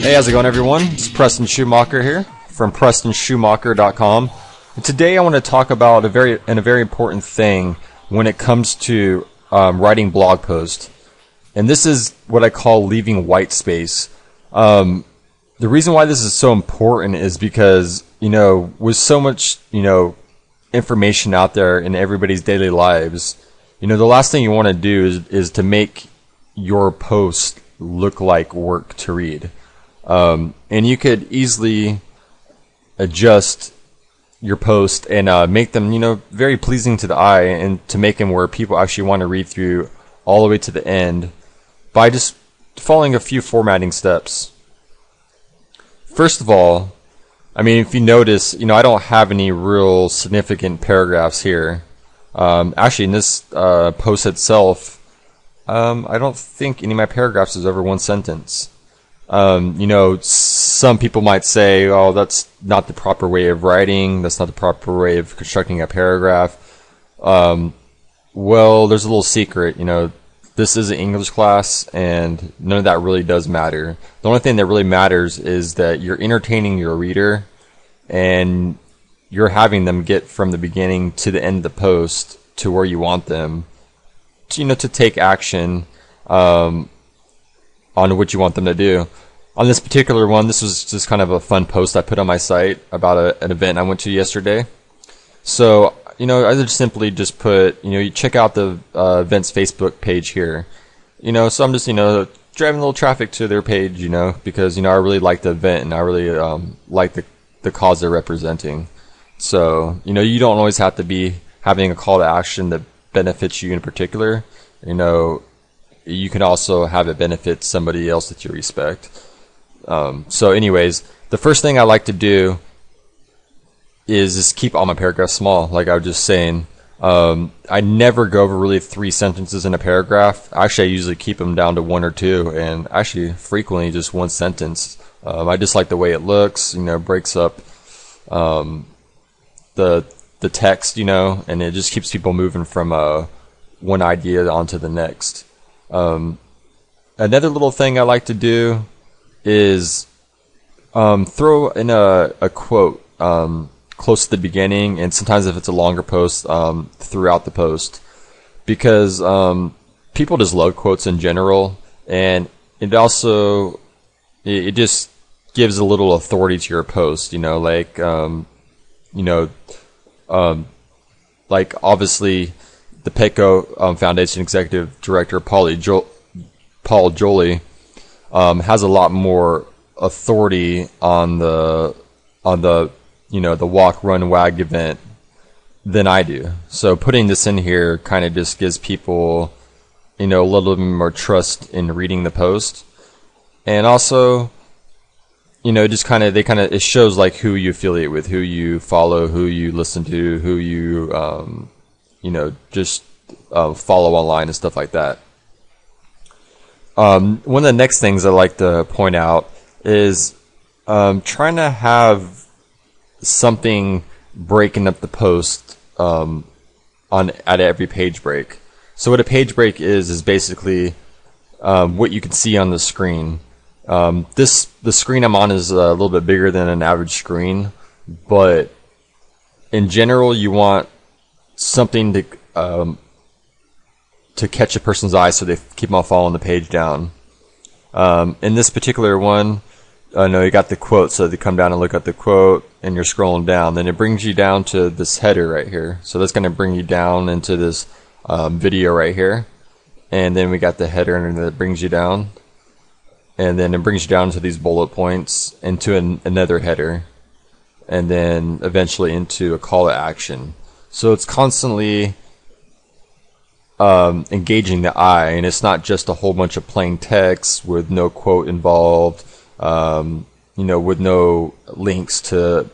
Hey, how's it going, everyone? This is Preston Schumacher here from PrestonSchumacher.com. And today I want to talk about a very important thing when it comes to writing blog posts. And this is what I call leaving white space. The reason why this is so important is because, with so much, information out there in everybody's daily lives, the last thing you want to do is to make your post look like work to read. And you could easily adjust your post and make them, very pleasing to the eye, and to make them where people actually want to read through all the way to the end by just following a few formatting steps. First of all, if you notice, I don't have any real significant paragraphs here. Actually, in this post itself, I don't think any of my paragraphs is over one sentence. Some people might say, oh, that's not the proper way of writing. That's not the proper way of constructing a paragraph. Well, there's a little secret. This is an English class, and none of that really does matter. The only thing that really matters is that you're entertaining your reader, and you're having them get from the beginning to the end of the post to where you want them to, take action on what you want them to do. On this particular one, this was just kind of a fun post I put on my site about an event I went to yesterday. So, I just simply just put, you check out the event's Facebook page here. So I'm just, driving a little traffic to their page, because, I really like the event, and I really like the cause they're representing. So, you don't always have to be having a call to action that benefits you in particular. You can also have it benefit somebody else that you respect. So anyways, the first thing I like to do is just keep all my paragraphs small, like I was just saying. I never go over really 3 sentences in a paragraph. Actually, I usually keep them down to 1 or 2, and actually frequently just 1 sentence. I just like the way it looks, breaks up the text, and it just keeps people moving from one idea onto the next. Another little thing I like to do is throw in a quote close to the beginning, and sometimes if it's a longer post, throughout the post, because people just love quotes in general, and it also it just gives a little authority to your post. Like obviously the Petco Foundation Executive Director Paul Jolie has a lot more authority on the the walk, run, wag event than I do. So putting this in here kind of just gives people a little bit more trust in reading the post, and also it shows like who you affiliate with, who you follow, who you listen to, who you follow online and stuff like that. One of the next things I like to point out is trying to have something breaking up the post at every page break. So what a page break is basically what you can see on the screen. The screen I'm on is a little bit bigger than an average screen, but in general, you want something to catch a person's eye so they keep on following the page down. In this particular one, you got the quote, so they come down and look at the quote, and you're scrolling down. Then it brings you down to this header right here. So that's going to bring you down into this video right here. And then we got the header, and that brings you down. And then it brings you down to these bullet points, into another header, and then eventually into a call to action. So it's constantly engaging the eye, and it's not just a whole bunch of plain text with no quote involved, with no links to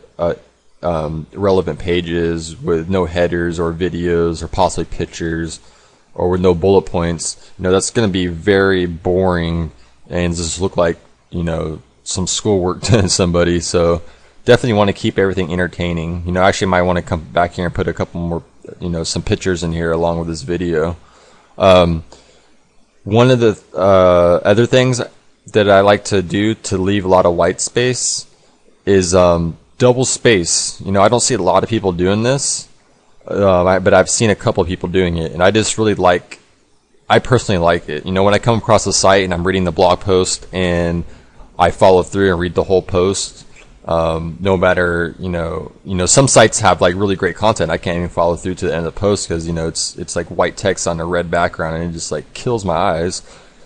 relevant pages, with no headers or videos or possibly pictures, or with no bullet points. That's going to be very boring and just look like some schoolwork to somebody. So definitely want to keep everything entertaining. I actually might want to come back here and put a couple more some pictures in here along with this video. One of the other things that I like to do to leave a lot of white space is double space. You know, I don't see a lot of people doing this, but I've seen a couple of people doing it, and I just really like. I personally like it. You know, when I come across a site and I'm reading the blog post and I follow through and read the whole post, no matter, you know, some sites have like really great content. I can't even follow through to the end of the post because, you know, it's like white text on a red background and it just like kills my eyes.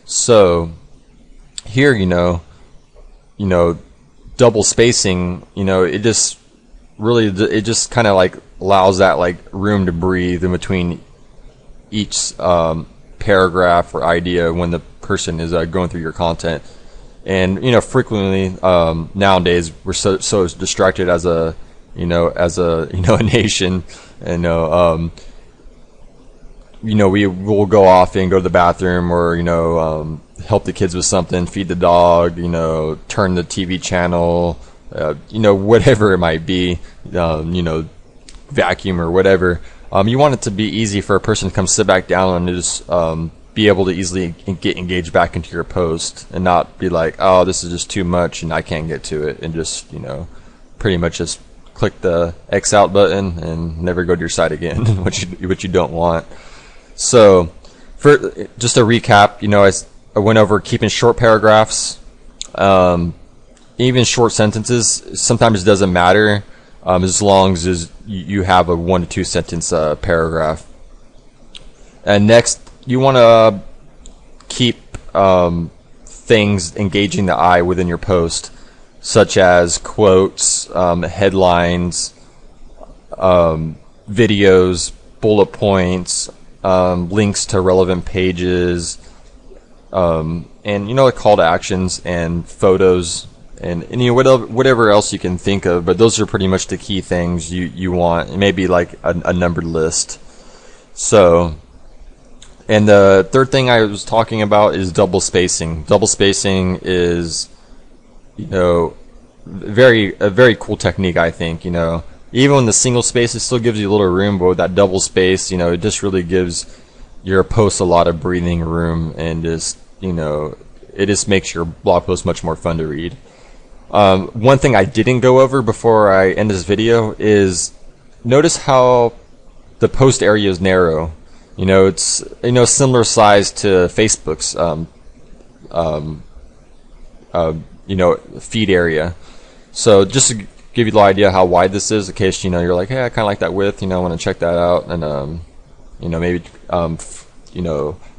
So here, you know, double spacing, you know, it just kind of like allows that like room to breathe in between each paragraph or idea when the person is going through your content. And you know, frequently nowadays we're so distracted as a nation, and we will go off and go to the bathroom, or help the kids with something, feed the dog, turn the TV channel, whatever it might be, vacuum or whatever. You want it to be easy for a person to come sit back down and just be able to easily get engaged back into your post, and not be like, oh, this is just too much and I can't get to it, and just pretty much just click the X out button and never go to your site again, which you don't want. So, for just a recap, I went over keeping short paragraphs, even short sentences. Sometimes it doesn't matter, as long as you have a 1 to 2 sentence paragraph. And next, you want to keep things engaging the eye within your post, such as quotes, headlines, videos, bullet points, links to relevant pages, and call to actions and photos, and whatever else you can think of. But those are pretty much the key things you want. Maybe like a numbered list. So. And the third thing I was talking about is double spacing. Double spacing is, a very cool technique, I think. Even when the single space, it still gives you a little room, but with that double space, it just really gives your post a lot of breathing room, and just, it just makes your blog post much more fun to read. One thing I didn't go over before I end this video is notice how the post area is narrow. It's similar size to Facebook's feed area. So just to give you the idea how wide this is, in case you're like, hey, I kind of like that width, I want to check that out, and maybe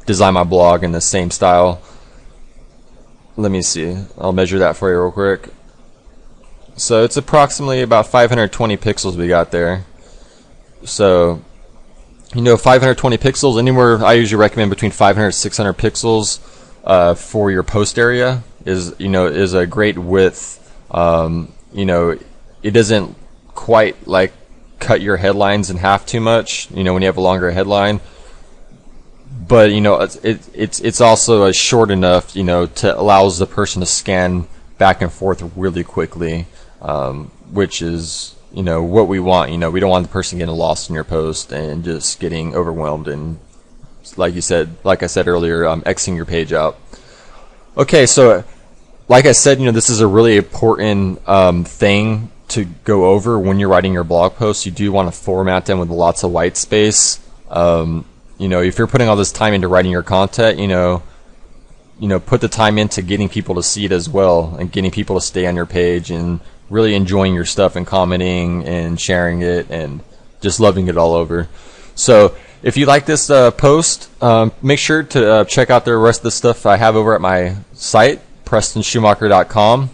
design my blog in the same style. Let me see. I'll measure that for you real quick. So it's approximately about 520 pixels we got there. So 520 pixels, anywhere, I usually recommend between 500 and 600 pixels for your post area is a great width. It doesn't quite like cut your headlines in half too much, when you have a longer headline, but it's also short enough to allows the person to scan back and forth really quickly, which is what we want. We don't want the person getting lost in your post and just getting overwhelmed and, like I said earlier, Xing your page out. Okay, so like I said, this is a really important thing to go over when you're writing your blog posts. You do want to format them with lots of white space. If you're putting all this time into writing your content, put the time into getting people to see it as well, and getting people to stay on your page and really enjoying your stuff and commenting and sharing it and just loving it all over. So if you like this post, make sure to check out the rest of the stuff I have over at my site, PrestonSchumacher.com.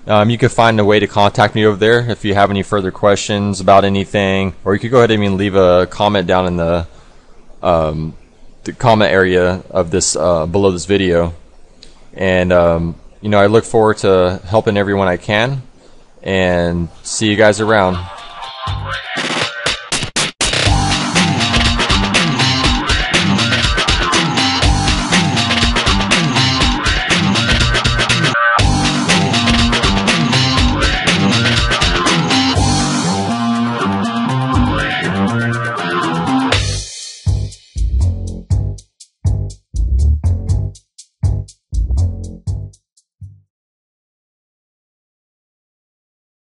You can find a way to contact me over there if you have any further questions about anything, or you could go ahead and even leave a comment down in the comment area of this below this video. And I look forward to helping everyone I can, and see you guys around.